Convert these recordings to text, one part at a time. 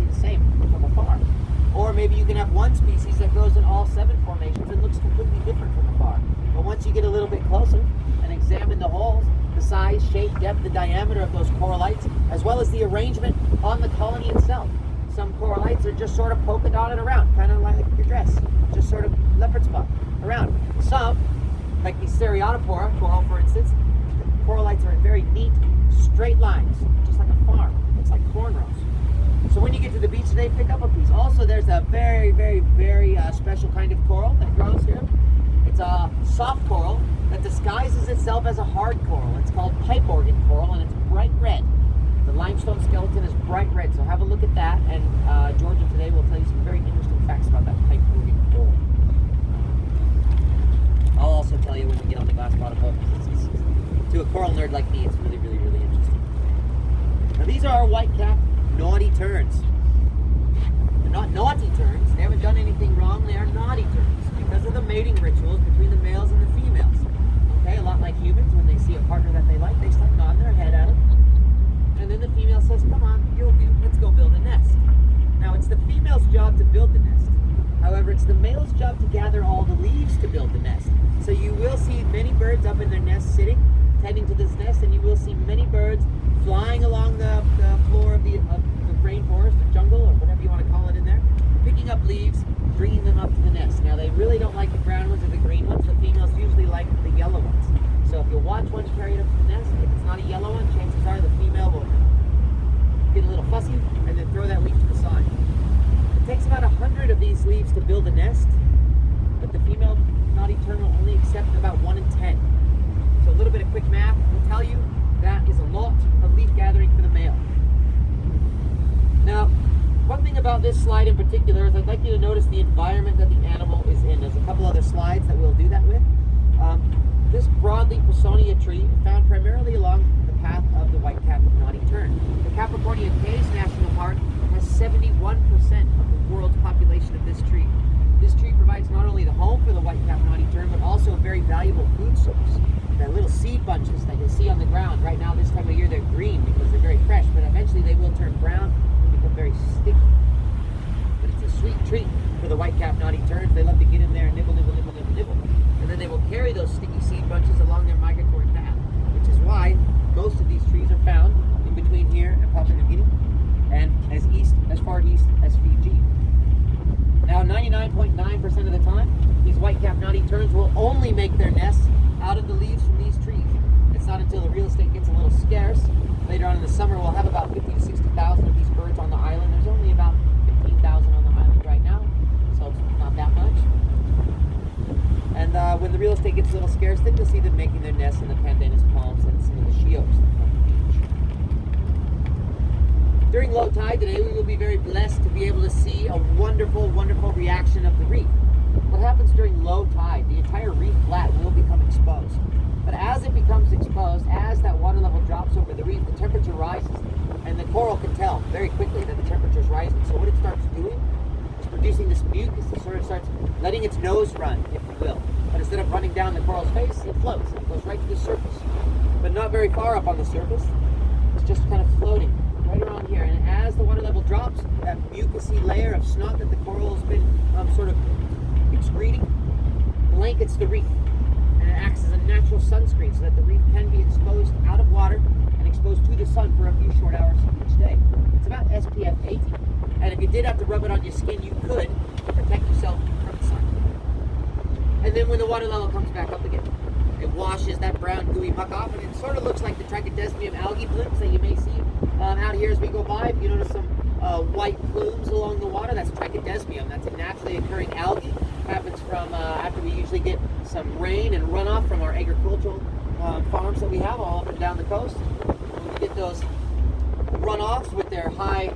the same from afar. Or maybe you can have one species that grows in all 7 formations and looks completely different from afar. But once you get a little bit closer and examine the holes, the size, shape, depth, the diameter of those corallites, as well as the arrangement on the colony itself. Some corallites are just sort of polka dotted around, kind of like your dress, just sort of leopard spot around. Some, like the Seriatopora coral, for instance, the corallites are in very neat, straight lines, just like a farm. It's like cornrows. So when you get to the beach today, pick up a piece. Also, there's a very, very, very special kind of coral that grows here. It's a soft coral that disguises itself as a hard coral. It's called pipe organ coral, and it's bright red. The limestone skeleton is bright red, so have a look at that, and Georgia today will tell you some very interesting facts about that pipe organ coral. I'll also tell you when we get on the glass bottom boat, because to a coral nerd like me, it's really, really, really interesting. Now these are our white-capped naughty terns. They're not naughty terns, they haven't done anything wrong, they are naughty terns because of the mating rituals between the males and the females. Okay, a lot like humans, when they see a partner that they like, they start nodding their head at them. And then the female says, come on, you'll do, let's go build a nest. Now it's the female's job to build the nest. However, it's the male's job to gather all the leaves to build the nest. So you will see many birds up in their nest sitting, tending to this nest, and you will see many birds flying along the floor of the rainforest or jungle or whatever you want to call it in there, picking up leaves, bringing them up to the nest. Now they really don't like the brown ones or the green ones. The females usually like the yellow ones. So if you watch one carry it up to the nest, if it's not a yellow one, chances are the female will get a little fussy and then throw that leaf to the side. It takes about 100 of these leaves to build a nest, but the female naughty tern will only accept about 1 in 10. So a little bit of quick math will tell you that is a lot of leaf gathering for the male. Now, one thing about this slide in particular is I'd like you to notice the environment that the animal is in. There's a couple other slides that we'll do that with. This broadleaf Pisonia tree found primarily along the path of the white-capped naughty tern. The Capricornian Caves National Park has 71% of the world's population of this tree. This tree provides not only the home for the white-capped naughty tern, but also a very valuable food source. The little seed bunches that you'll see on the ground, right now this time of year they're green because they're very fresh, but eventually they will turn brown and become very sticky. But it's a sweet treat for the white-capped naughty terns. They love to get in there and nibble, nibble, nibble, nibble, nibble. And then they will carry those sticky seed bunches along their migratory path, which is why most of these trees are found in between here and Papua New Guinea and as far east as Fiji. Now 99.9% of the time, these white-capped naughty terns will only make their nests out of the leaves from these trees. It's not until the real estate gets a little scarce. Later on in the summer, we'll have about 50 to 60,000 of these birds on the island. There's only about 15,000 on the island right now, so it's not that much. And when the real estate gets a little scarce, then you'll see them making their nests in the pandanus palms and some of the sheoaks on the beach. During low tide today, we will be very blessed to be able to see a wonderful, wonderful reaction of the reef. What happens during low tide, the entire reef flat will become exposed. But as it becomes exposed, as that water level drops over the reef, the temperature rises. And the coral can tell very quickly that the temperature is rising. So what it starts doing is producing this mucus. It sort of starts letting its nose run, if you will. But instead of running down the coral's face, it floats. It goes right to the surface. But not very far up on the surface. It's just kind of floating right around here. And as the water level drops, that mucousy layer of snot that the coral has been sort of excreting blankets the reef, and it acts as a natural sunscreen so that the reef can be exposed out of water and exposed to the sun for a few short hours each day. It's about SPF 80, and if you did have to rub it on your skin, you could to protect yourself from the sun. And then when the water level comes back up again, it washes that brown gooey muck off, and it sort of looks like the trichodesmium algae blooms that you may see out here as we go by. If you notice some white plumes along the water, that's trichodesmium. That's a naturally occurring algae. Happens from after we usually get some rain and runoff from our agricultural farms that we have all up and down the coast. When we get those runoffs with their high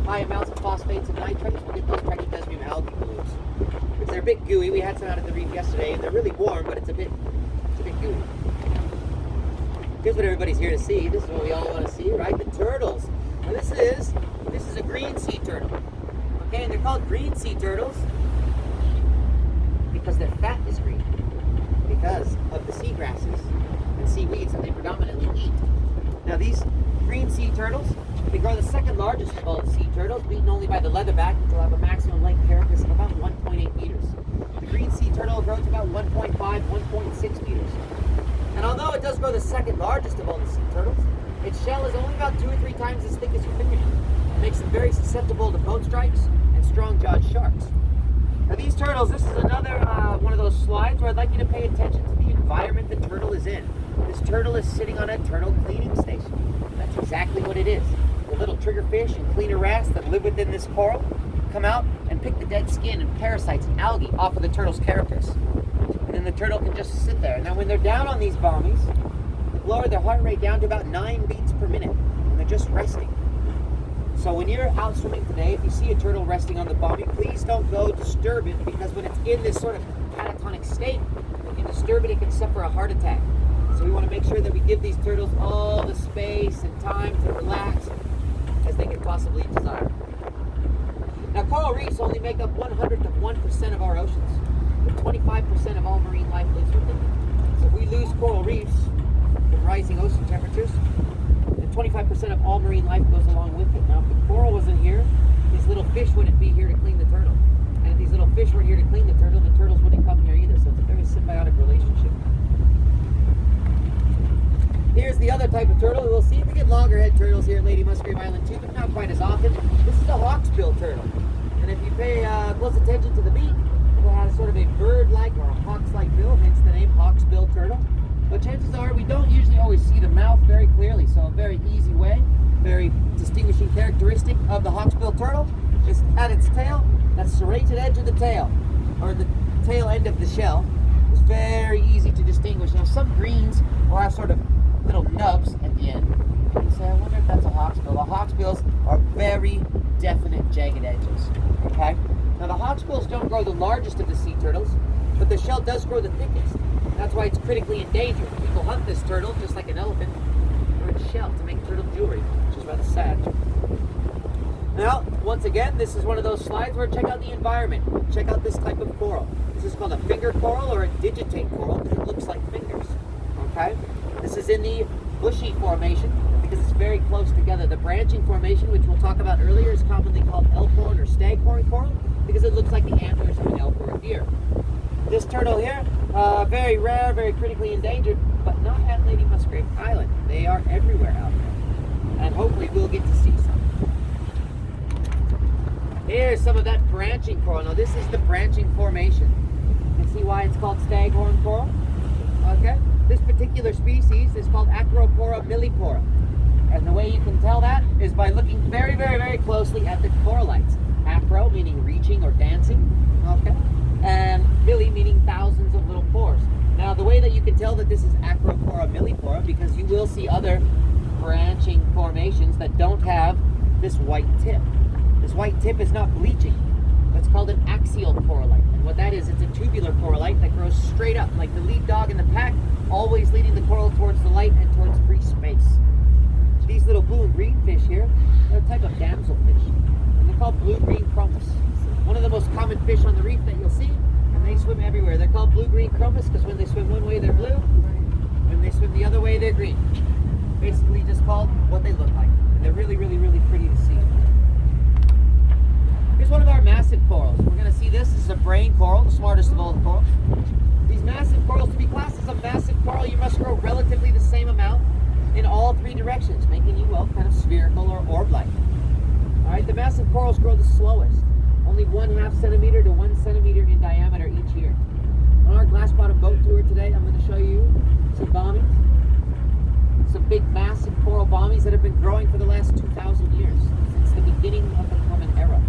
amounts of phosphates and nitrates, we'll get those trichodesmium algae blooms. Because they're a bit gooey. We had some out at the reef yesterday, and they're really warm, but it's a bit gooey. Here's what everybody's here to see. This is what we all want to see, right? The turtles. Now this is a green sea turtle. Okay, and they're called green sea turtles because their fat is green, because of the seagrasses and seaweeds that they predominantly eat. Now these green sea turtles, they grow the second largest of all the sea turtles, beaten only by the leatherback, which will have a maximum length carapace of about 1.8 meters. The green sea turtle grows to about 1.5, 1.6 meters. And although it does grow the second largest of all the sea turtles, its shell is only about 2 or 3 times as thick as your fingernail. It makes them very susceptible to bone strikes and strong-jawed sharks. Now these turtles, this is another one of those slides where I'd like you to pay attention to the environment the turtle is in. This turtle is sitting on a turtle cleaning station. That's exactly what it is. The little triggerfish and cleaner rats that live within this coral come out and pick the dead skin and parasites and algae off of the turtle's carapace. And then the turtle can just sit there. Now when they're down on these bommies, they've lowered their heart rate down to about 9 beats per minute, and they're just resting. So when you're out swimming today, if you see a turtle resting on the bommy, please don't go disturb it, because when it's in this sort of catatonic state, if you disturb it, it can suffer a heart attack. So we want to make sure that we give these turtles all the space and time to relax as they can possibly desire. Now coral reefs only make up 1/100th of 1% of our oceans, but 25% of all marine life lives within them. So if we lose coral reefs from rising ocean temperatures, 25% of all marine life goes along with it. Now, if the coral wasn't here, these little fish wouldn't be here to clean the turtle. And if these little fish weren't here to clean the turtles wouldn't come here either. So it's a very symbiotic relationship. Here's the other type of turtle. We'll see if we get loggerhead turtles here at Lady Musgrave Island too, but not quite as often. This is a hawksbill turtle. And if you pay close attention to the beak, it has sort of a bird-like or a hawk's-like bill, hence the name hawksbill turtle. But chances are we don't usually always see the mouth very clearly, so a very easy way, very distinguishing characteristic of the hawksbill turtle is at its tail, that serrated edge of the tail, or the tail end of the shell, is very easy to distinguish. Now some greens will have sort of little nubs at the end. You say, I wonder if that's a hawksbill. The hawksbills are very definite jagged edges, okay? Now the hawksbills don't grow the largest of the sea turtles, but the shell does grow the thickest. That's why it's critically endangered. People hunt this turtle just like an elephant for its shell to make turtle jewelry, which is rather sad. Now, once again, this is one of those slides where check out the environment. Check out this type of coral. This is called a finger coral or a digitate coral because it looks like fingers. Okay? This is in the bushy formation because it's very close together. The branching formation, which we'll talk about earlier, is commonly called elkhorn or staghorn coral because it looks like the antlers of an elk or a deer. This turtle here, very rare, very critically endangered, but not at Lady Musgrave Island. They are everywhere out there. And hopefully we'll get to see some. Here's some of that branching coral. Now this is the branching formation. You can see why it's called staghorn coral. Okay? This particular species is called Acropora millipora. And the way you can tell that is by looking very, very, very closely at the corallites. Acro meaning reaching or dancing. Okay? And milli meaning thousands of little pores. Now the way that you can tell that this is Acropora millipora, because you will see other branching formations that don't have this white tip. This white tip is not bleaching. It's called an axial corallite. And what that is, it's a tubular corallite that grows straight up, like the lead dog in the pack, always leading the coral towards the light and towards free space. These little blue and green fish here, they're a type of damselfish. And they're called blue-green chromis. One of the most common fish on the reef that you'll see, and they swim everywhere. They're called blue-green chromis because when they swim one way, they're blue. When they swim the other way, they're green. Basically just called what they look like. And they're really, really, really pretty to see. Here's one of our massive corals. We're going to see this. This is a brain coral, the smartest of all the corals. These massive corals, to be classed as a massive coral, you must grow relatively the same amount in all three directions, making you, well, kind of spherical or orb-like. All right, the massive corals grow the slowest, only 1/2 centimeter to 1 centimeter in diameter each year. On our glass bottom boat tour today, I'm going to show you some bommies, some big, massive coral bommies that have been growing for the last 2,000 years, since the beginning of the Common Era.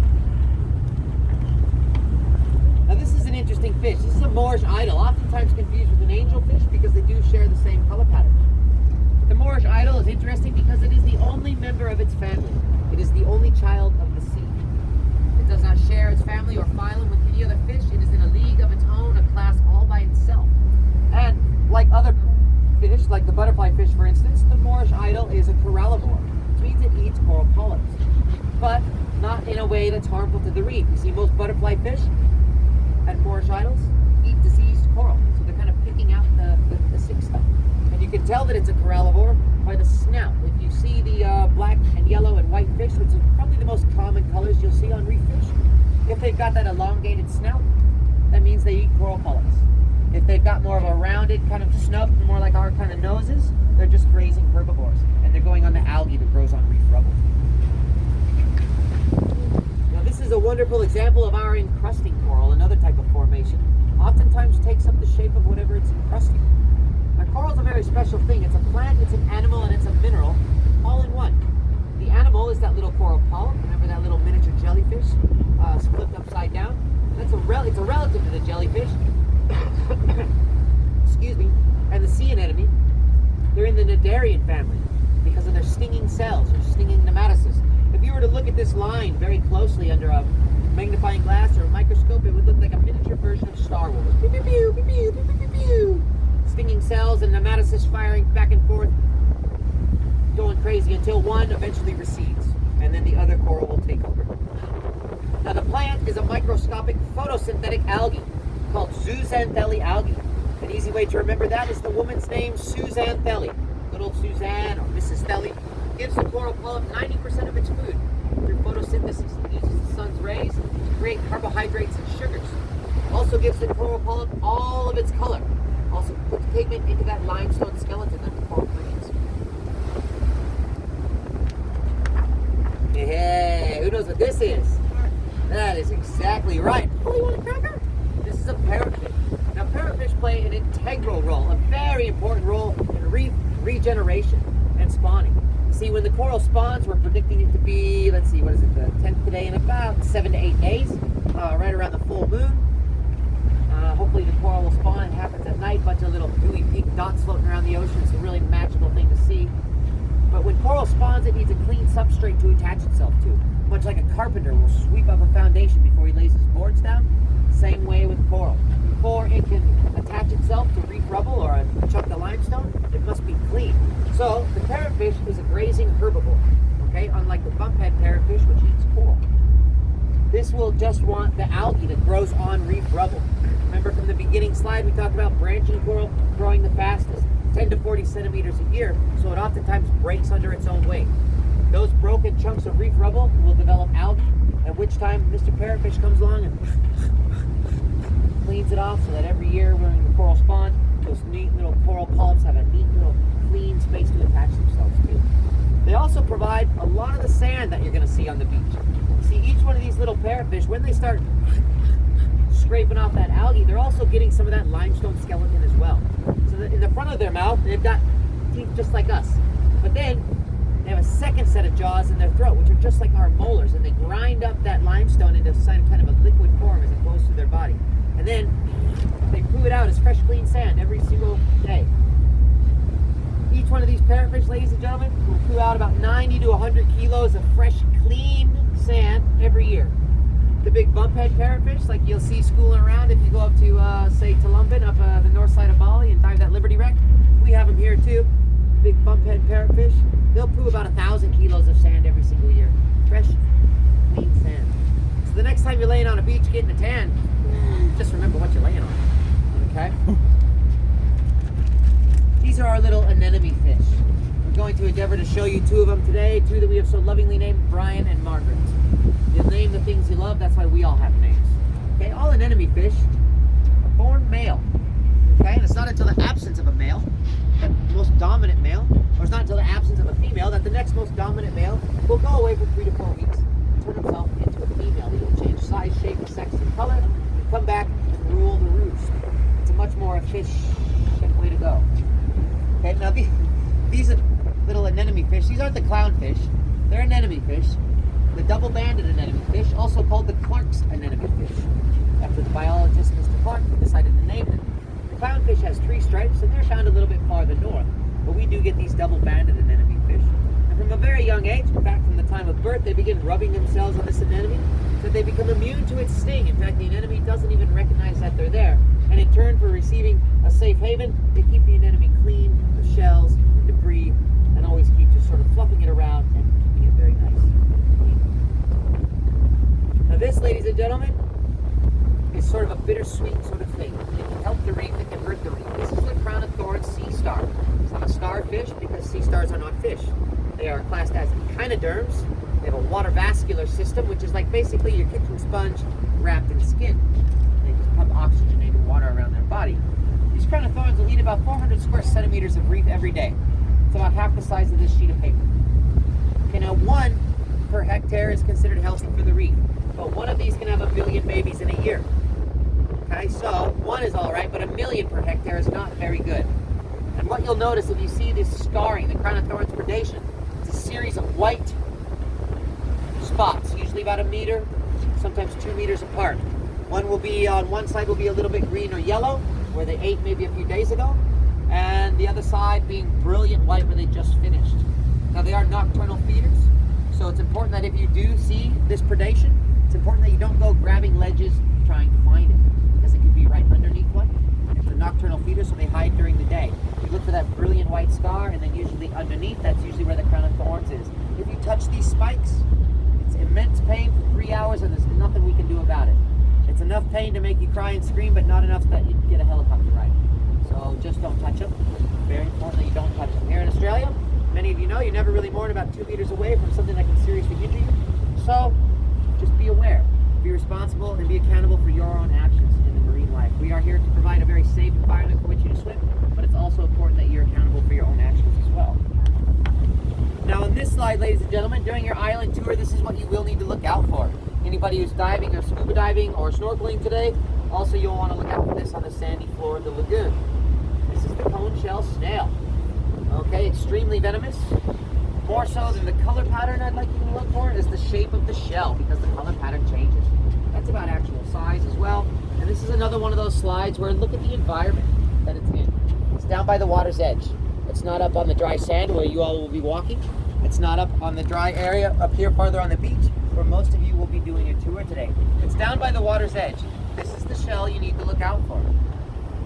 Now this is an interesting fish. This is a Moorish idol, oftentimes confused with an angelfish because they do share the same color pattern. The Moorish idol is interesting because it is the only member of its family. It is the only child of the sea. It does not share its family or phylum with any other fish. It is in a league of its own, a class all by itself. And like other fish, like the butterfly fish for instance, the Moorish idol is a corallivore, which means it eats coral polyps, but not in a way that's harmful to the reef. You see, most butterfly fish and Moorish idols eat diseased coral, so they're kind of picking out the sick stuff. And you can tell that it's a corallivore by the snout. If you see the black and yellow and white fish, which is probably the most common got that elongated snout, that means they eat coral polyps. If they've got more of a rounded kind of snout, more like our kind of noses, they're just grazing herbivores, and they're going on the algae that grows on reef rubble. Now this is a wonderful example of our encrusting coral, another type of formation. Oftentimes takes up the shape of whatever it's encrusting. Now coral is a very special thing. It's a plant, it's an animal, and it's a mineral, all in one. The animal is that little coral polyp. Remember that little miniature jellyfish flipped upside down? It's a relative to the jellyfish. Excuse me. And the sea anemone, they're in the cnidarian family because of their stinging cells or stinging nematocysts. If you were to look at this line very closely under a magnifying glass or a microscope, it would look like a miniature version of Star Wars. Pew, pew, pew, pew, pew, pew, pew, pew. Stinging cells and nematocysts firing back and forth, going crazy until one eventually recedes, and then the other coral will take over. Now the plant is a microscopic photosynthetic algae called zooxanthellae algae. An easy way to remember that is the woman's name, Suzanne Thelley. Good old Suzanne or Mrs. Thelley gives the coral polyp 90% of its food through photosynthesis. It uses the sun's rays to create carbohydrates and sugars. Also gives the coral polyp all of its color. Also puts pigment into that limestone skeleton that the coral creates. Hey, who knows what this is? That is exactly right. Oh, you want a cracker? This is a parrotfish. Now, parrotfish play an integral role, a very important role in reef regeneration and spawning. See, when the coral spawns, we're predicting it to be, let's see, what is it, the 10th today in about 7 to 8 days, right around the full moon. Hopefully the coral will spawn. It happens at night, bunch of little dewy pink dots floating around the ocean. It's a really magical thing to see. But when coral spawns, it needs a clean substrate to attach itself to. Much like a carpenter will sweep up a foundation before he lays his boards down, same way with coral. Before it can attach itself to reef rubble or a chunk of limestone, it must be clean. So the parrotfish is a grazing herbivore, okay? Unlike the bumphead parrotfish, which eats coral. This will just want the algae that grows on reef rubble. Remember from the beginning slide, we talked about branching coral growing the fastest, 10 to 40 centimeters a year, so it oftentimes breaks under its own weight. Those broken chunks of reef rubble will develop algae, at which time Mr. Parrotfish comes along and cleans it off so that every year when the coral spawns, those neat little coral polyps have a neat little clean space to attach themselves to. They also provide a lot of the sand that you're going to see on the beach. See, each one of these little parrotfish, when they start scraping off that algae, they're also getting some of that limestone skeleton as well. So that in the front of their mouth, they've got teeth just like us. But then they have a second set of jaws in their throat, which are just like our molars, and they grind up that limestone into kind of a liquid form as it goes through their body. And then they poo it out as fresh, clean sand every single day. Each one of these parrotfish, ladies and gentlemen, will poo out about 90 to 100 kilos of fresh, clean sand every year. The big bumphead parrotfish, like you'll see schooling around if you go up to, say, Tulumbin, up the north side of Bali and dive that Liberty Wreck. We have them here too. Big bumphead parrotfish. They'll poo about 1,000 kilos of sand every single year. Fresh, clean sand. So the next time you're laying on a beach getting a tan, just remember what you're laying on. Okay? These are our little anemone fish. We're going to endeavor to show you two of them today, two that we have so lovingly named Brian and Margaret. You name the things you love, that's why we all have names. Okay, all anemone fish are born male. Okay, and it's not until the absence of a male, the most dominant male, or it's not until the absence of a female that the next most dominant male will go away for 3 to 4 weeks, turn himself into a female. He will change size, shape, sex, and color, and come back and rule the roost. It's a much more efficient way to go. Okay, now these are little anemone fish. These aren't the clownfish. They're anemone fish. The double-banded anemone fish, also called the Clark's anemone fish, after the biologist Mr. Clark decided to name them. The clownfish has 3 stripes, and they're found a little bit farther north, but we do get these double-banded anemone fish. And from a very young age, in fact from the time of birth, they begin rubbing themselves on this anemone so that they become immune to its sting. In fact, the anemone doesn't even recognize that they're there. And in turn for receiving a safe haven, they keep the anemone clean of shells, debris, and always keep just sort of fluffing it around and keeping it very nice. Now this, ladies and gentlemen, is sort of a bittersweet sort of thing. It can help the reef, it can hurt the reef. This is the crown of thorns sea star. It's not a starfish because sea stars are not fish. They are classed as echinoderms, They have a water vascular system, which is like basically your kitchen sponge wrapped in skin. They just pump oxygenated water around their body. These crown of thorns will eat about 400 square centimeters of reef every day. It's about half the size of this sheet of paper. Okay, now 1 per hectare is considered healthy for the reef, but one of these can have 1 million babies in a year. Okay, so 1 is all right, but 1 million per hectare is not very good. And what you'll notice if you see this scarring, the crown of thorns predation, it's a series of white spots, usually about 1 meter, sometimes 2 meters apart. One will be on one side will be a little bit green or yellow, where they ate maybe a few days ago, and the other side being brilliant white where they just finished. Now they are nocturnal feeders, so it's important that if you do see this predation, it's important that you don't go grabbing ledges trying to find it, because it could be right underneath one. It's a nocturnal feeder, so they hide during the day. You look for that brilliant white scar, and then usually underneath, that's usually where the crown of thorns is. If you touch these spikes, it's immense pain for 3 hours, and there's nothing we can do about it. It's enough pain to make you cry and scream, but not enough that you get a helicopter ride. So just don't touch them. Very important that you don't touch them. Here in Australia, many of you know, you're never really more than about 2 meters away from something that can seriously injure you. So just be aware, be responsible, and be accountable for your own actions in the marine life. We are here to provide a very safe environment for which you to swim, but it's also important that you're accountable for your own actions as well. Now on this slide, ladies and gentlemen, during your island tour, this is what you will need to look out for. Anybody who's diving or scuba diving or snorkeling today, also you'll want to look out for this on the sandy floor of the lagoon. This is the cone shell snail. Okay, extremely venomous. More so than the color pattern I'd like you to look for is the shape of the shell, because the color pattern changes. That's about actual size as well. And this is another one of those slides where look at the environment that it's in. It's down by the water's edge. It's not up on the dry sand where you all will be walking. It's not up on the dry area up here farther on the beach where most of you will be doing your tour today. It's down by the water's edge. This is the shell you need to look out for.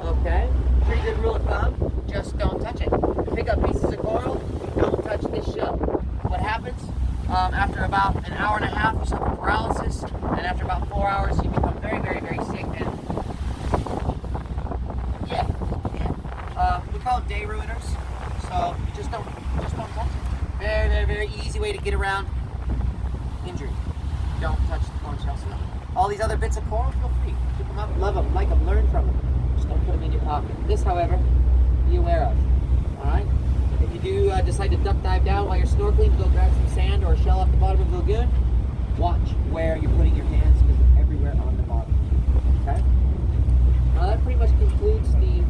Okay? Pretty good rule of thumb, just don't touch it. Pick up pieces of coral, don't touch this shell. What happens? After about an hour and a half, you suffer paralysis, and after about 4 hours, you become very, very, very sick. And we call them day ruiners. So just don't touch it. Very, very, very easy way to get around injury. Don't touch the cone shell snail. All these other bits of coral, feel free. Pick them up, love them, like them, learn from them. Just don't put them in your pocket. This, however, be aware of. All right? If you do decide to duck dive down while you're snorkeling, go grab some sand or a shell off the bottom of the lagoon, watch where you're putting your hands because it's everywhere on the bottom. Okay? Now that pretty much concludes the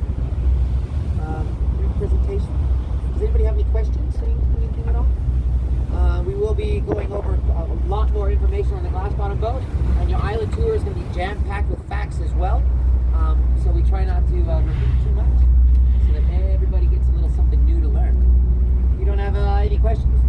brief presentation. Does anybody have any questions? Anything at all? We will be going over a lot more information on the glass bottom boat, and your island tour is going to be jam-packed with facts as well. So we try not to repeat too much, so that everybody gets a little something new to learn. If you don't have any questions,